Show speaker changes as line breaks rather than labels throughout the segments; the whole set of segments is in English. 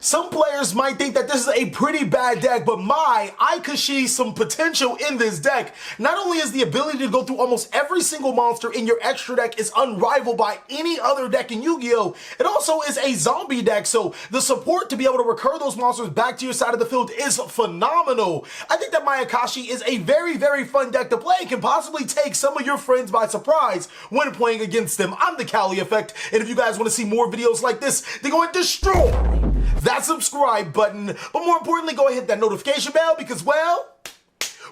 Some players might think that this is a pretty bad deck, but I could see some potential in this deck. Not only is the ability to go through almost every single monster in your extra deck is unrivaled by any other deck in Yu-Gi-Oh! It also is a zombie deck, so the support to be able to recur those monsters back to your side of the field is phenomenal. I think that Mayakashi is a very, very fun deck to play and can possibly take some of your friends by surprise when playing against them. I'm TheCaliEffect, and if you guys want to see more videos like this, then go and destroy that subscribe button, but more importantly, go ahead and hit that notification bell because, well,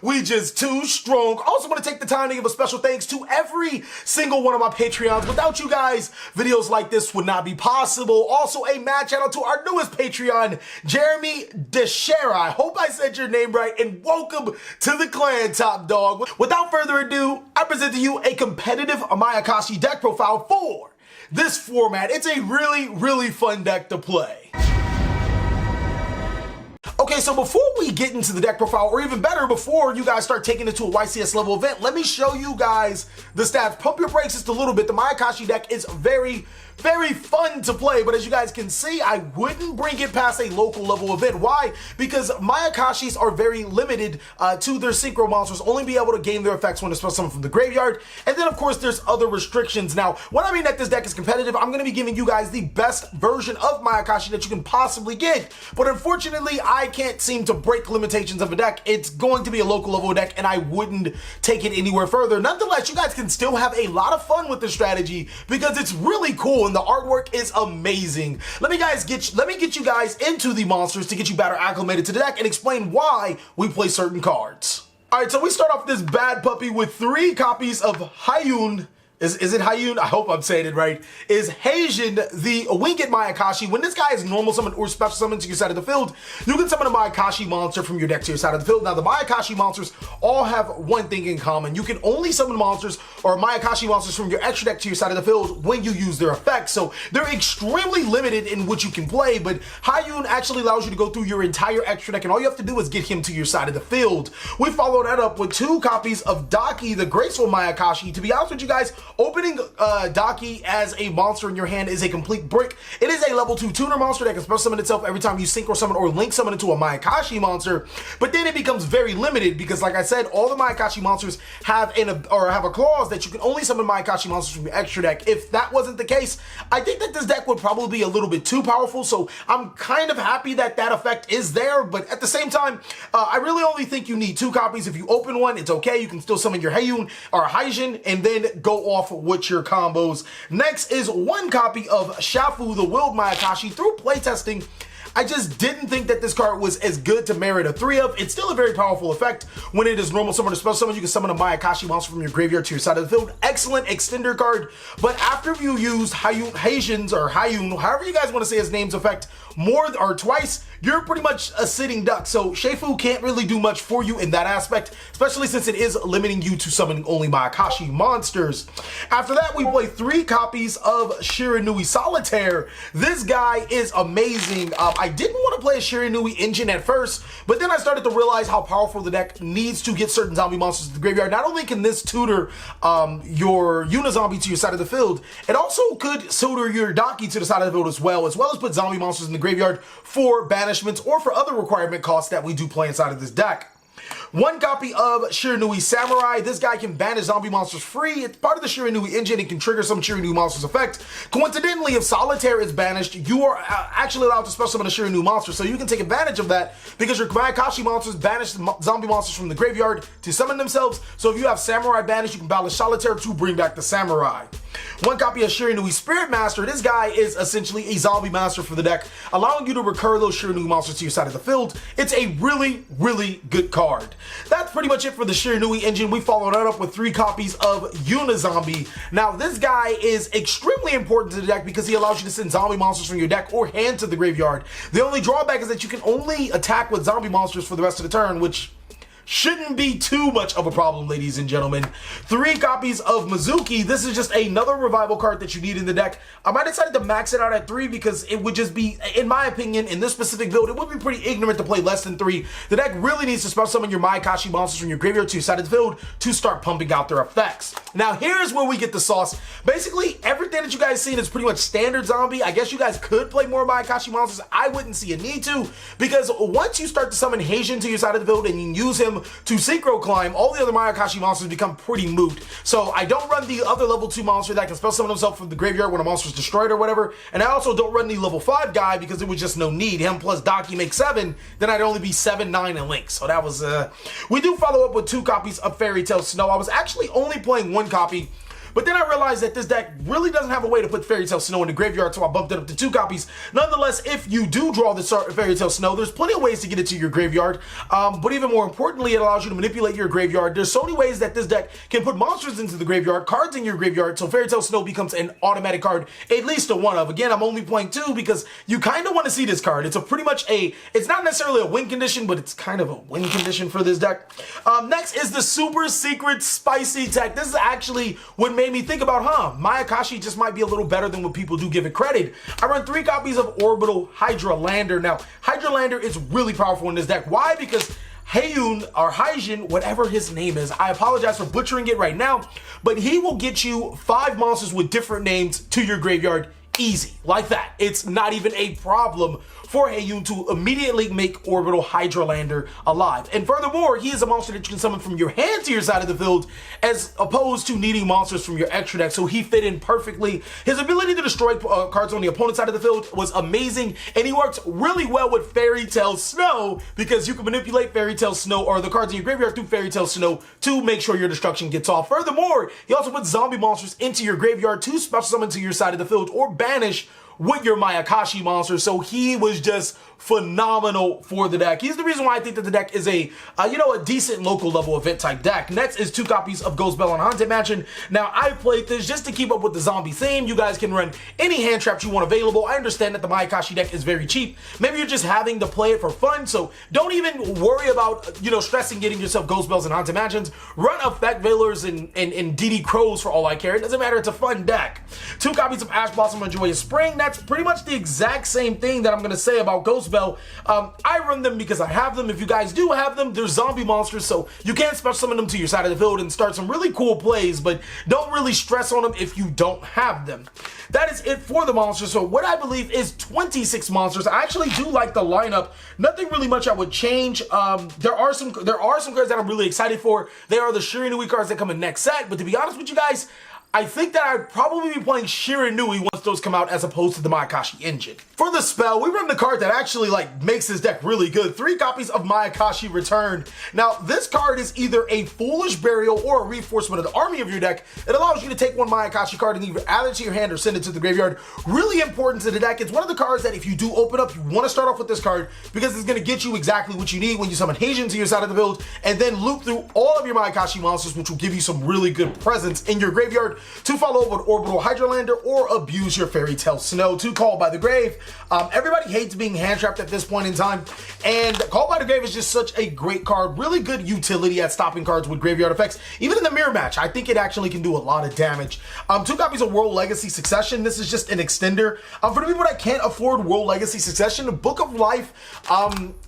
we just too strong. I also want to take the time to give a special thanks to every single one of my Patreons. Without you guys, videos like this would not be possible. Also, a mad shout out to our newest Patreon, Jeremy Deshera. I hope I said your name right, and welcome to the clan, top dog. Without further ado, I present to you a competitive Mayakashi deck profile for this format. It's a really, really fun deck to play. Okay, so before we get into the deck profile, or even better, before you guys start taking it to a YCS level event, let me show you guys the stats. Pump your brakes just a little bit. The Mayakashi deck is very fun to play, but as you guys can see, I wouldn't bring it past a local level event. Why? Because Mayakashis are very limited to their synchro monsters, only be able to gain their effects when it's supposed to come from the graveyard, and then of course there's other restrictions. Now, when I mean that this deck is competitive, I'm going to be giving you guys the best version of Mayakashi that you can possibly get, but unfortunately, I can't seem to break limitations of a deck. It's going to be a local level deck, and I wouldn't take it anywhere further. Nonetheless, you guys can still have a lot of fun with this strategy because it's really cool and the artwork is amazing. Let me get you guys into the monsters to get you better acclimated to the deck and explain why we play certain cards. Alright, so we start off this bad puppy with 3 copies of Hayun. Is it Hayun? I hope I'm saying it right. Is Heijin, the Winged Mayakashi. When this guy is normal summon or special summon to your side of the field, you can summon a Mayakashi monster from your deck to your side of the field. Now, the Mayakashi monsters all have one thing in common. You can only summon monsters or Mayakashi monsters from your extra deck to your side of the field when you use their effects. So they're extremely limited in what you can play, but Hayun actually allows you to go through your entire extra deck, and all you have to do is get him to your side of the field. We follow that up with 2 copies of Daki, the Graceful Mayakashi. To be honest with you guys, opening Daki as a monster in your hand is a complete brick. It is a level 2 tuner monster that can special summon itself every time you synchro summon or link summon into a Mayakashi monster, but then it becomes very limited because, like I said, all the Mayakashi monsters have a clause that you can only summon Mayakashi monsters from your extra deck. If that wasn't the case, I think that this deck would probably be a little bit too powerful, so I'm kind of happy that that effect is there, but at the same time, I really only think you need 2 copies. If you open one, it's okay. You can still summon your Heijun or Heijin and then go off with your combos. Next is 1 copy of Shafu, the Willed Mayakashi. Through playtesting, I just didn't think that this card was as good to merit a 3 of. It's still a very powerful effect. When it is normal summon or special summon, you can summon a Mayakashi monster from your graveyard to your side of the field. Excellent extender card, but after you use Heijin's or Hayun, however you guys want to say his name's effect, more or twice, you're pretty much a sitting duck. So Shafu can't really do much for you in that aspect, especially since it is limiting you to summoning only Mayakashi monsters. After that, we play 3 copies of Shiranui Solitaire. This guy is amazing. I didn't want to play a Shiranui engine at first, but then I started to realize how powerful the deck needs to get certain zombie monsters to the graveyard. Not only can this tutor your Unizombie to your side of the field, it also could tutor your Daki to the side of the field as well as put zombie monsters in the graveyard for banishments or for other requirement costs that we do play inside of this deck. 1 copy of Shiranui Samurai. This guy can banish zombie monsters free. It's part of the Shiranui engine. It can trigger some Shiranui monsters effect. Coincidentally, if Solitaire is banished, you are actually allowed to special summon a Shiranui monster, so you can take advantage of that because your Mayakashi monsters banish zombie monsters from the graveyard to summon themselves. So if you have Samurai banished, you can banish Solitaire to bring back the Samurai. 1 copy of Shiranui Spirit Master. This guy is essentially a zombie master for the deck, allowing you to recur those Shiranui monsters to your side of the field. It's a really good card. That's pretty much it for the Shiranui engine. We followed that up with 3 copies of Unizombie. Now, this guy is extremely important to the deck because he allows you to send zombie monsters from your deck or hand to the graveyard. The only drawback is that you can only attack with zombie monsters for the rest of the turn, which shouldn't be too much of a problem, ladies and gentlemen. 3 copies of Mizuki. This is just another revival card that you need in the deck. I decided to max it out at 3 because it would just be, in my opinion, in this specific build, it would be pretty ignorant to play less than 3. The deck really needs to special summon your Mayakashi monsters from your graveyard to your side of the field to start pumping out their effects. Now, here's where we get the sauce. Basically, everything that you guys seen is pretty much standard zombie. I guess you guys could play more Mayakashi monsters. I wouldn't see a need to, because once you start to summon Heijin to your side of the field and you use him to synchro climb, all the other Mayakashi monsters become pretty moot. So I don't run the other level 2 monster that can spell summon himself from the graveyard when a monster is destroyed or whatever. And I also don't run the level 5 guy because there was just no need. Him plus Daki make 7, then I'd only be 7, 9, and Link. So that was, we do follow up with 2 copies of Fairy Tale Snow. I was actually only playing 1 copy, but then I realized that this deck really doesn't have a way to put Fairy Tale Snow in the graveyard, so I bumped it up to 2 copies. Nonetheless, if you do draw the Fairy Tale Snow, there's plenty of ways to get it to your graveyard, but even more importantly, it allows you to manipulate your graveyard. There's so many ways that this deck can put monsters into the graveyard, cards in your graveyard, so Fairy Tale Snow becomes an automatic card, at least a 1 of. Again, I'm only playing 2 because you kind of want to see this card. It's a pretty much it's not necessarily a win condition, but it's kind of a win condition for this deck. Next is the super secret spicy tech. This is actually what made me think about, Mayakashi just might be a little better than what people do give it credit. I run 3 copies of Orbital Hydra Lander. Now, Hydra Lander is really powerful in this deck. Why? Because Heijin, whatever his name is, I apologize for butchering it right now, but he will get you 5 monsters with different names to your graveyard easy, like that. It's not even a problem for Heijin to immediately make Orbital Hydra Lander alive. And furthermore, he is a monster that you can summon from your hand to your side of the field, as opposed to needing monsters from your extra deck, so he fit in perfectly. His ability to destroy cards on the opponent's side of the field was amazing, and he works really well with Fairy Tale Snow, because you can manipulate Fairy Tale Snow, or the cards in your graveyard, through Fairy Tale Snow to make sure your destruction gets off. Furthermore, he also puts zombie monsters into your graveyard to special summon to your side of the field, or banish with your Mayakashi monster, so he was just phenomenal for the deck. He's the reason why I think that the deck is a decent local level event type deck. Next is 2 copies of Ghost Bell and Haunted Mansion. Now, I played this just to keep up with the zombie theme. You guys can run any hand traps you want available. I understand that the Mayakashi deck is very cheap. Maybe you're just having to play it for fun, so don't even worry about, stressing getting yourself Ghost Bells and Haunted Mansions. Run Effect Veilers and DD Crows for all I care. It doesn't matter, it's a fun deck. 2 copies of Ash Blossom and Joyous Spring. That's pretty much the exact same thing that I'm going to say about Ghost Bell. I run them because I have them. If you guys do have them, they're zombie monsters, so you can special summon them to your side of the field and start some really cool plays, but don't really stress on them if you don't have them. That is it for the monsters. So what I believe is 26 monsters. I actually do like the lineup. Nothing really much I would change. There are some cards that I'm really excited for. They are the Shiranui cards that come in next set, but to be honest with you guys, I think that I'd probably be playing Shiranui once those come out, as opposed to the Mayakashi engine. For the spell, we run the card that actually makes this deck really good. 3 copies of Mayakashi Return. Now, this card is either a Foolish Burial or a reinforcement of the army of your deck. It allows you to take 1 Mayakashi card and either add it to your hand or send it to the graveyard. Really important to the deck. It's one of the cards that if you do open up, you want to start off with this card, because it's going to get you exactly what you need when you summon Heijin to your side of the build, and then loop through all of your Mayakashi monsters, which will give you some really good presence in your graveyard to follow up with Orbital Hydrolander or abuse your Fairy Tale Snow to Call by the Grave. Everybody hates being hand trapped at this point in time, and Call by the Grave is just such a great card. Really good utility at stopping cards with graveyard effects. Even in the mirror match, I think it actually can do a lot of damage. 2 copies of World Legacy Succession. This is just an extender. For the people that can't afford World Legacy Succession, the Book of Life,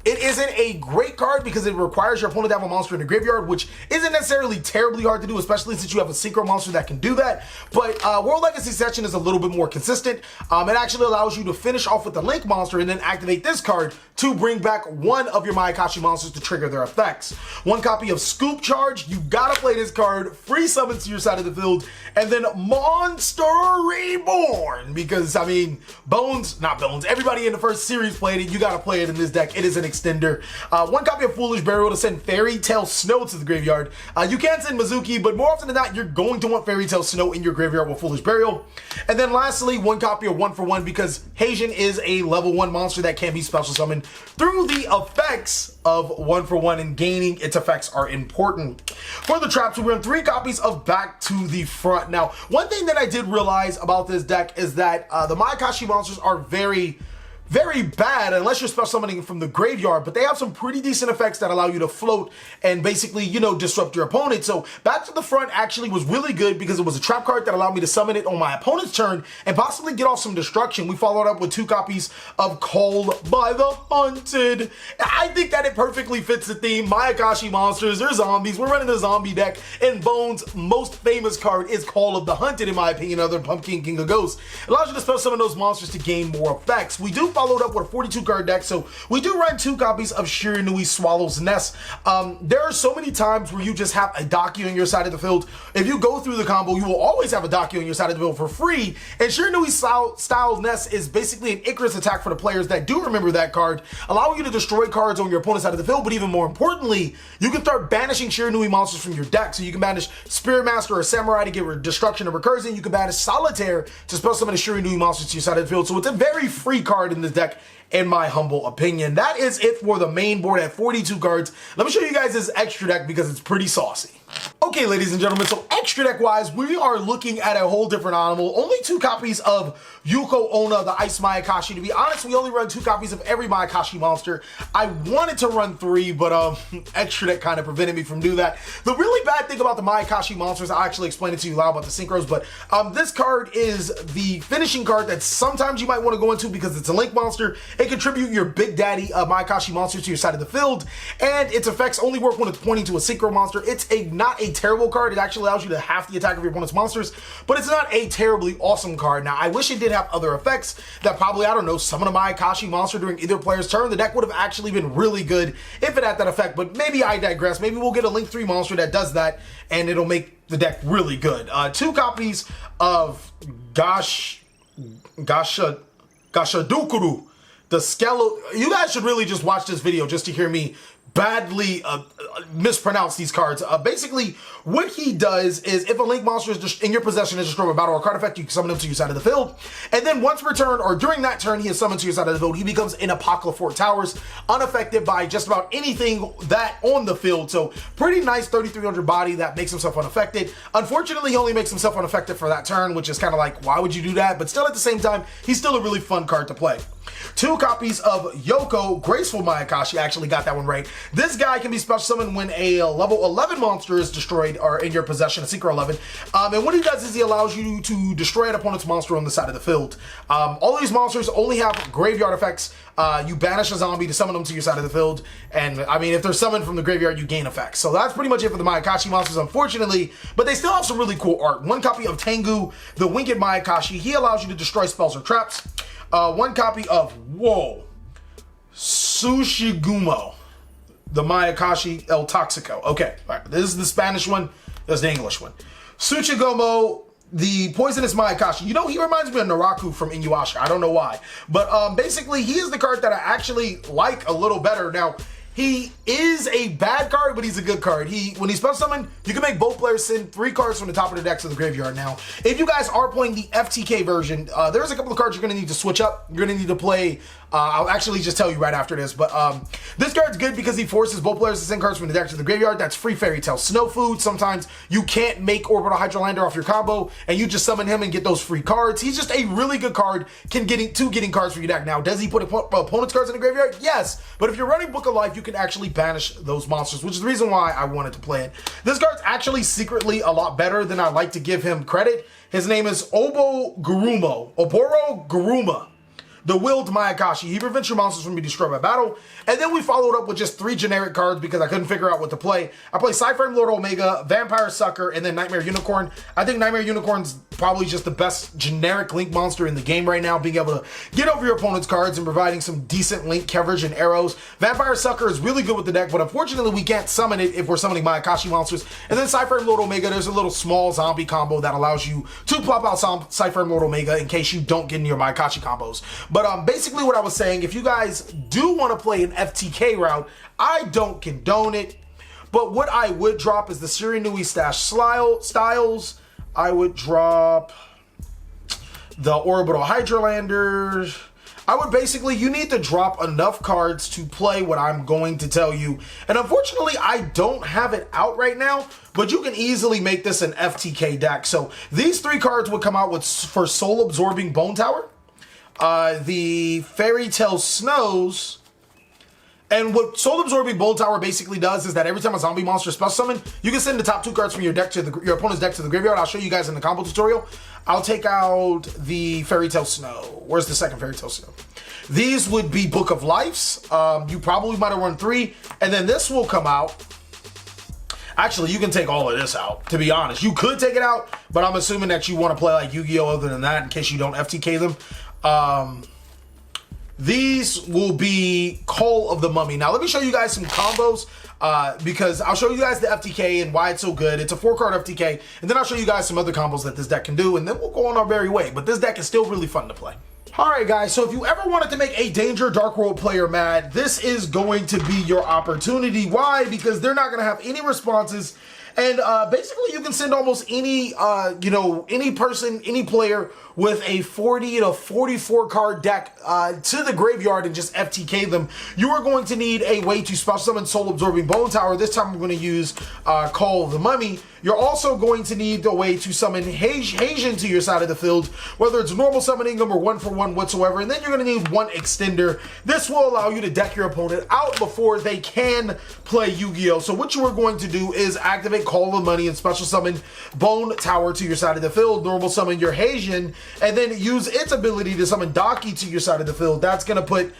it isn't a great card because it requires your opponent to have a monster in the graveyard, which isn't necessarily terribly hard to do, especially since you have a synchro monster that can do that. But World Legacy Succession is a little bit more consistent. It actually allows you to finish off with the Link monster and then activate this card to bring back 1 of your Mayakashi monsters to trigger their effects. 1 copy of Scoop Charge. You gotta play this card. Free summons to your side of the field. And then Monster Reborn, because not Bones, everybody in the first series played it. You gotta play it in this deck. It is an extender. 1 copy of Foolish Burial to send Fairy Tale Snow to the graveyard. You can send Mizuki, but more often than not, you're going to want Fairy Tale Snow in your graveyard with Foolish Burial. And then lastly, 1 copy of 1 for 1, because Heijin is a level 1 monster that can be special summoned through the effects of 1 for 1, and gaining its effects are important. For the traps, we run 3 copies of Back to the Front. Now, one thing that I did realize about this deck is that the Mayakashi monsters are very very bad unless you're special summoning from the graveyard, but they have some pretty decent effects that allow you to float and basically, you know, disrupt your opponent. So Back to the Front actually was really good because it was a trap card that allowed me to summon it on my opponent's turn and possibly get off some destruction. We followed up with 2 copies of Called by the Hunted. I think that it perfectly fits the theme. Mayakashi monsters, they're zombies. We're running a zombie deck, and Bone's most famous card is Call of the Hunted, in my opinion, other than Pumpkin King of Ghosts. It allows you to special summon those monsters to gain more effects. We do followed up with a 42 card deck, so we do run 2 copies of Shiranui Swallow's Nest. There are so many times where you just have a Docu on your side of the field. If you go through the combo, you will always have a Docu on your side of the field for free, and Shiranui Style's Nest is basically an Icarus attack for the players that do remember that card, allowing you to destroy cards on your opponent's side of the field, but even more importantly, you can start banishing Shiranui monsters from your deck. So you can banish Spirit Master or Samurai to get destruction of Recursion. You can banish Solitaire to special summon a Shiranui monster to your side of the field. So it's a very free card in this deck, in my humble opinion. That is it for the main board at 42 cards. Let me show you guys this extra deck because it's pretty saucy. Okay, ladies and gentlemen, so extra deck wise, we are looking at a whole different animal. Only 2 copies of Yuko Onna, the Ice Mayakashi. To be honest, we only run 2 copies of every Mayakashi monster. I wanted to run 3, but extra deck kind of prevented me from doing that. The really bad thing about the Mayakashi monsters, I'll actually explain it to you loud about the synchros, but this card is the finishing card that sometimes you might want to go into because it's a link monster. It contribute your Big Daddy Mayakashi monster to your side of the field, and its effects only work when it's pointing to a synchro monster. It's not a terrible card. It actually allows you to half the attack of your opponent's monsters, but it's not a terribly awesome card. Now, I wish it did have other effects that probably, I don't know, summon a Mayakashi monster during either player's turn. The deck would have actually been really good if it had that effect, but maybe I digress. Maybe we'll get a Link 3 monster that does that, and it'll make the deck really good. 2 copies of Gashadukuru, the skeleton. You guys should really just watch this video just to hear me badly mispronounce these cards. Basically, what he does is if a link monster is in your possession is destroyed by battle or card effect, you can summon him to your side of the field. And then once per turn or during that turn he is summoned to your side of the field, he becomes an Apocryphal Towers, unaffected by just about anything that on the field. So pretty nice 3,300 body that makes himself unaffected. Unfortunately, he only makes himself unaffected for that turn, which is kind of like, why would you do that? But still, at the same time, he's still a really fun card to play. 2 copies of Yoko, Graceful Mayakashi. I actually got that one right. This guy can be special summoned when a level 11 monster is destroyed or in your possession, a Synchro 11. And what he does is he allows you to destroy an opponent's monster on the side of the field. All of these monsters only have graveyard effects. You banish a zombie to summon them to your side of the field. And I mean, if they're summoned from the graveyard, you gain effects. So that's pretty much it for the Mayakashi monsters, unfortunately. But they still have some really cool art. 1 copy of Tengu, the Winged Mayakashi. He allows you to destroy spells or traps. 1 copy of Sushigumo, the Mayakashi El Toxico. Okay, all right, this is the Spanish one, this is the English one. Sushigumo, the Poisonous Mayakashi. You know, he reminds me of Naraku from Inuyasha. I don't know why. But basically, he is the card that I actually like a little better. Now, he is a bad card, but he's a good card. When he's special summoned, you can make both players send 3 cards from the top of the deck to the graveyard. Now, if you guys are playing the FTK version, there's a couple of cards you're going to need to switch up. You're going to need to play, I'll actually just tell you right after this, but this card's good because he forces both players to send cards from the deck to the graveyard. That's free Fairy Tale Snow Food. Sometimes you can't make Orbital Hydrolander off your combo, and you just summon him and get those free cards. He's just a really good card, getting cards for your deck. Now, does he put opponent's cards in the graveyard? Yes, but if you're running Book of Life, you can actually banish those monsters, which is the reason why I wanted to play it. This card's actually secretly a lot better than I like to give him credit. His name is Oboro Guruma, the Willed Mayakashi. He prevents your monsters from being destroyed by battle. And then we followed up with just 3 generic cards because I couldn't figure out what to play. I play Cyframe Lord Omega, Vampire Sucker, and then Nightmare Unicorn. I think Nightmare Unicorn's probably just the best generic Link monster in the game right now, being able to get over your opponent's cards and providing some decent Link coverage and arrows. Vampire Sucker is really good with the deck, but unfortunately we can't summon it if we're summoning Mayakashi monsters. And then Cyframe Lord Omega, there's a little small zombie combo that allows you to plop out Cyframe Lord Omega in case you don't get in your Mayakashi combos. But basically what I was saying, if you guys do want to play an FTK route, I don't condone it. But what I would drop is the Shiranui Styles. I would drop the Orbital Hydrolander. I would basically, you need to drop enough cards to play what I'm going to tell you. And unfortunately, I don't have it out right now, but you can easily make this an FTK deck. So these 3 cards would come out for Soul Absorbing Bone Tower. the Fairy Tale Snows. And what Soul Absorbing Bolt Tower basically does is that every time a zombie monster special summon, you can send the top 2 cards from your deck to your opponent's deck to the graveyard. I'll show you guys in the combo tutorial. I'll take out the Fairy Tale Snow. Where's the second Fairy Tale Snow? These would be Book of Lives. You probably might have run 3, and then this will come out. Actually, you can take all of this out, to be honest. You could take it out, but I'm assuming that you want to play like Yu-Gi-Oh! Other than that, in case you don't FTK them. These will be Call of the Mummy. Now, let me show you guys some combos, because I'll show you guys the FTK and why it's so good. It's a 4-card FTK, and then I'll show you guys some other combos that this deck can do, and then we'll go on our merry way. But this deck is still really fun to play. Alright guys, so if you ever wanted to make a Danger Dark World player mad, this is going to be your opportunity. Why? Because they're not going to have any responses, and basically you can send almost any, any person, any player with a 40 to 44 card deck to the graveyard and just FTK them. You are going to need a way to special summon Soul Absorbing Bone Tower. This time I'm going to use Call of the Mummy. You're also going to need a way to summon Haitian to your side of the field, whether it's normal summoning them or 1-for-1 whatsoever. And then you're going to need 1 extender. This will allow you to deck your opponent out before they can play Yu-Gi-Oh! So what you are going to do is activate Call of the Mummy and special summon Bone Tower to your side of the field, normal summon your Haitian, and then use its ability to summon Daki to your side of the field. That's going to put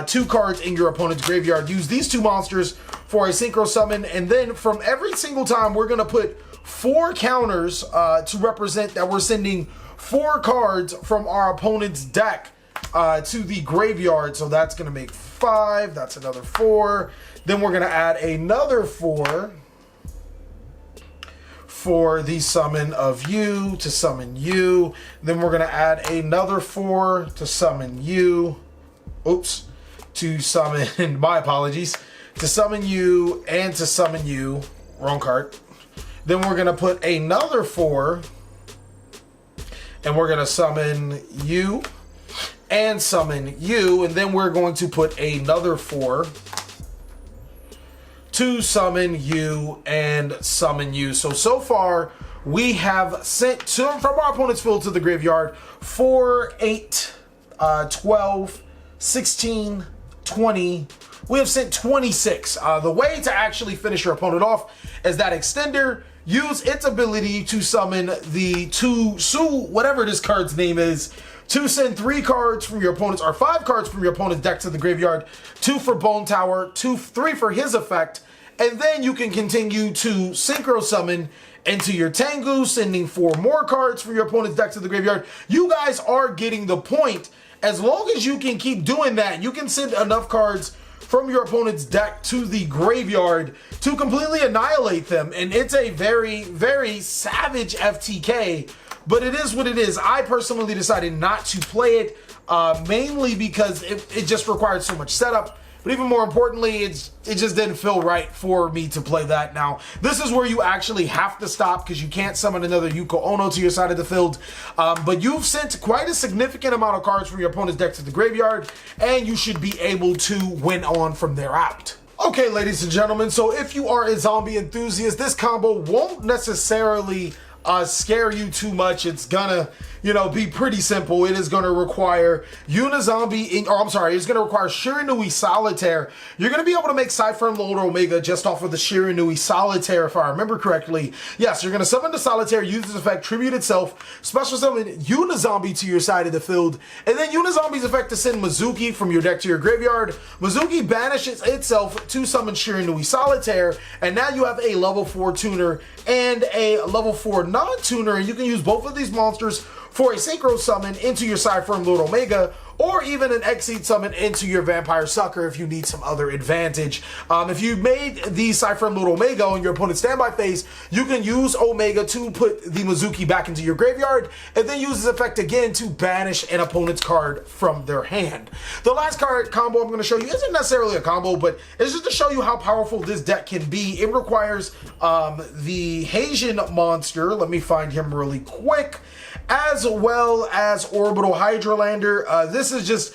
2 cards in your opponent's graveyard. Use these 2 monsters for a synchro summon, and then from every single time, we're going to put 4 counters to represent that we're sending 4 cards from our opponent's deck to the graveyard. So that's going to make 5. That's another 4. Then we're going to add another 4 for the summon of you to summon you. Then we're going to add another 4 to summon you. Oops. To summon, my apologies. To summon you and to summon you. Wrong card. Then we're going to put another 4. And we're going to summon you and summon you. And then we're going to put another 4 to summon you and summon you. So far, we have sent from our opponent's field to the graveyard 4, 8, 12, 16, 20. We have sent 26. The way to actually finish your opponent off is that extender. Use its ability to summon the 2 whatever this card's name is, to send 3 cards from your opponent's, or 5 cards from your opponent's deck to the graveyard, 2 for Bone Tower, 3 for his effect, and then you can continue to synchro summon into your Tengu, sending 4 more cards from your opponent's deck to the graveyard. You guys are getting the point. As long as you can keep doing that, you can send enough cards from your opponent's deck to the graveyard to completely annihilate them. And it's a very, very savage FTK, but it is what it is. I personally decided not to play it, mainly because it just required so much setup. But even more importantly, it just didn't feel right for me to play that. Now, this is where you actually have to stop, because you can't summon another YuGiOh Ono to your side of the field. But you've sent quite a significant amount of cards from your opponent's deck to the graveyard, and you should be able to win on from there out. Okay, ladies and gentlemen, so if you are a zombie enthusiast, this combo won't necessarily scare you too much. It's gonna, be pretty simple. It is gonna require Unizombie, it's gonna require Shiranui Solitaire. You're gonna be able to make Cypher and Lord Omega just off of the Shiranui Solitaire, if I remember correctly. Yes, you're gonna summon the Solitaire, use this effect, tribute itself, special summon Unizombie to your side of the field, and then Unizombie's effect to send Mizuki from your deck to your graveyard. Mizuki banishes itself to summon Shiranui Solitaire, and now you have a level 4 tuner and a level 4 non-tuner, and you can use both of these monsters for a synchro summon into your Cypher and Lord Omega, or even an Exceed summon into your Vampire Sucker if you need some other advantage. If you made the Cypher and Lord Omega on your opponent's standby phase, you can use Omega to put the Mizuki back into your graveyard, and then use this effect again to banish an opponent's card from their hand. The last card combo I'm going to show you isn't necessarily a combo, but it's just to show you how powerful this deck can be. It requires the Haitian monster. Let me find him really quick. As as well as Orbital Hydralander. This is just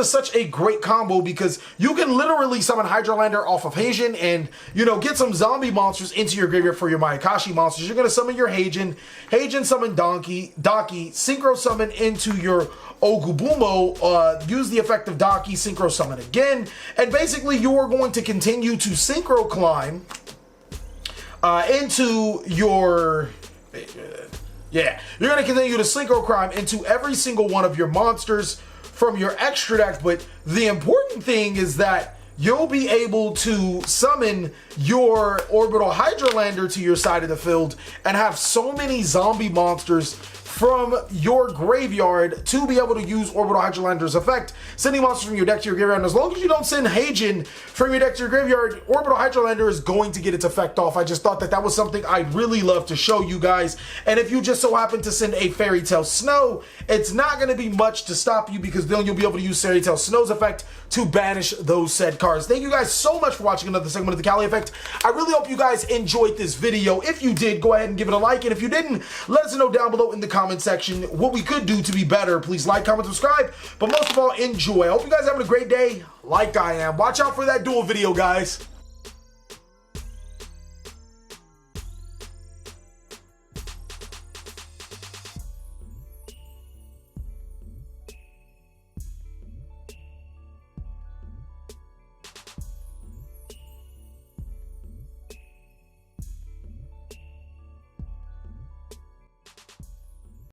such a great combo because you can literally summon Hydralander off of Heijin and, you know, get some zombie monsters into your graveyard for your Mayakashi monsters. You're going to summon your Heijin, summon Daki, synchro summon into your Ogubumo, use the effect of Daki, synchro summon again, and basically you are going to continue to synchro climb into your... Yeah, you're going to continue to synchro climb into every single one of your monsters from your extra deck, but the important thing is that you'll be able to summon your Orbital Hydralander to your side of the field and have so many zombie monsters from your graveyard to be able to use Orbital Hydralander's effect, sending monsters from your deck to your graveyard. And as long as you don't send Heijin from your deck to your graveyard, Orbital Hydralander is going to get its effect off. I just thought that that was something I'd really love to show you guys. And if you just so happen to send a Fairy Tale Snow, it's not going to be much to stop you because then you'll be able to use Fairy Tale Snow's effect to banish those said cards. Thank you guys so much for watching another segment of the Cali Effect. I really hope you guys enjoyed this video. If you did, go ahead and give it a like. And if you didn't, let us know down below in the comment section what we could do to be better. Please like, comment, subscribe, but most of all, enjoy. I hope you guys are having a great day like I am. Watch out for that duel video, guys.